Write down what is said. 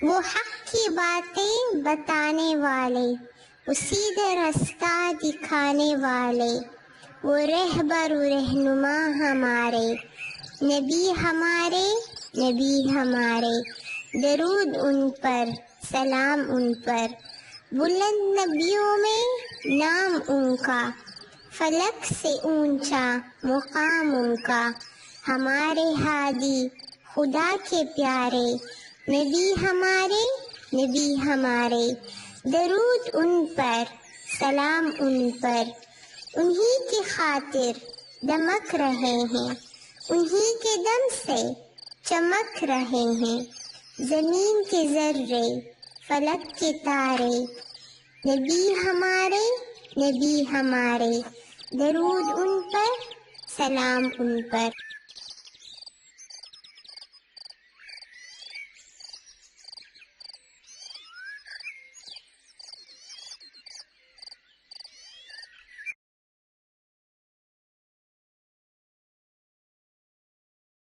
وہ حق کی باتیں بتانے والے، وہ سیدھے راستہ دکھانے والے، وہ رہبر و رہنما ہمارے، نبی ہمارے، نبی ہمارے، درود ان پر، سلام ان پر، بلند نبیوں میں نام ان کا، فلک سے اونچا مقام ان کا، ہمارے ہادی خدا کے پیارے، نبی ہمارے، نبی ہمارے، درود ان پر، سلام ان پر، انہی کی خاطر دمک رہے ہیں، انہی کے دم سے چمک رہے ہیں، زمین کے ذرے، فلک کے تارے، نبی ہمارے، نبی ہمارے، درود ان پر، سلام ان پر۔